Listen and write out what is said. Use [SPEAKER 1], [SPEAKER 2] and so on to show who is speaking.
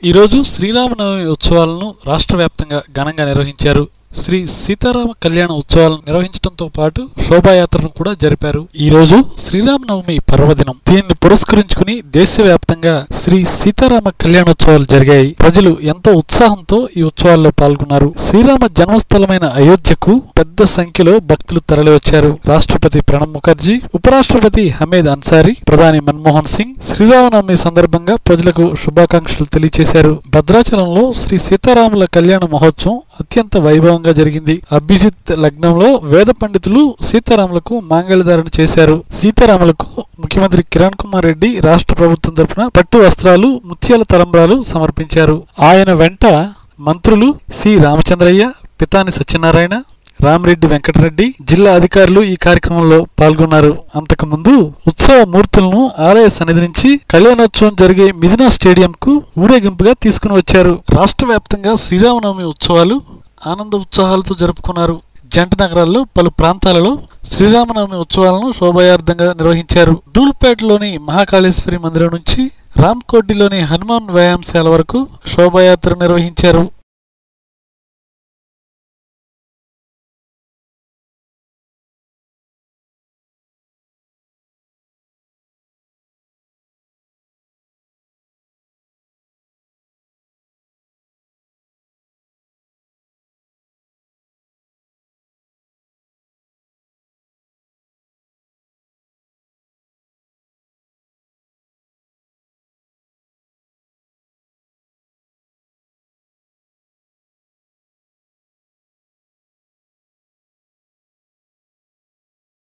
[SPEAKER 1] ఈరోజు శ్రీరామనవమి ఉత్సవాలను రాష్ట్ర వ్యాప్తంగా ఘనంగా నిర్వహించారు. శ్రీ సీతారామ కళ్యాణ ఉత్సవాలను నిర్వహించడంతో పాటు శోభాయాత్రను కూడా జరిపారు. ఈ రోజు శ్రీరామనవమి పర్వదినం. దీన్ని పురస్కరించుకుని దేశవ్యాప్తంగా శ్రీ సీతారామ కళ్యాణోత్సవాలు జరిగాయి. ప్రజలు ఎంతో ఉత్సాహంతో ఈ ఉత్సవాల్లో పాల్గొన్నారు. శ్రీరామ జన్మస్థలమైన అయోధ్యకు పెద్ద సంఖ్యలో భక్తులు తరలివచ్చారు. రాష్ట్రపతి ప్రణబ్ ముఖర్జీ, ఉపరాష్ట్రపతి హమీద్ అన్సారీ, ప్రధాని మన్మోహన్ సింగ్ శ్రీరామనవమి సందర్భంగా ప్రజలకు శుభాకాంక్షలు తెలియజేశారు. భద్రాచలంలో శ్రీ సీతారాముల కళ్యాణ మహోత్సవం అత్యంత వైభవంగా జరిగింది. అభిజిత్ లగ్నంలో వేద పండితులు సీతారాములకు మాంగళ్యధారణ చేశారు. సీతారాములకు ముఖ్యమంత్రి కిరణ్ కుమార్ రెడ్డి రాష్ట్ర ప్రభుత్వం తరపున పట్టు వస్త్రాలు, ముత్యాల తలంబ్రాలు సమర్పించారు. ఆయన వెంట మంత్రులు సి రామచంద్రయ్య, పితాని సత్యనారాయణ, రామిరెడ్డి వెంకటరెడ్డి, జిల్లా అధికారులు ఈ కార్యక్రమంలో పాల్గొన్నారు. అంతకుముందు ఉత్సవ మూర్తులను ఆలయ సన్నిధి నుంచి కళ్యాణోత్సవం జరిగే మిథునా స్టేడియం కు ఊరేగింపుగా తీసుకుని వచ్చారు. రాష్ట్ర వ్యాప్తంగా శ్రీరామనవమి ఉత్సవాలు ఆనంద ఉత్సాహాలతో జరుపుకున్నారు. జంట నగరాల్లో పలు ప్రాంతాలలో శ్రీరామనవమి ఉత్సవాలను శోభాయార్థంగా నిర్వహించారు. ధూల్పేటలోని మహాకాళేశ్వరి మందిరం నుంచి రామ్కోటిలోని హనుమాన్ వ్యాయామశాల వరకు శోభాయాత్ర నిర్వహించారు.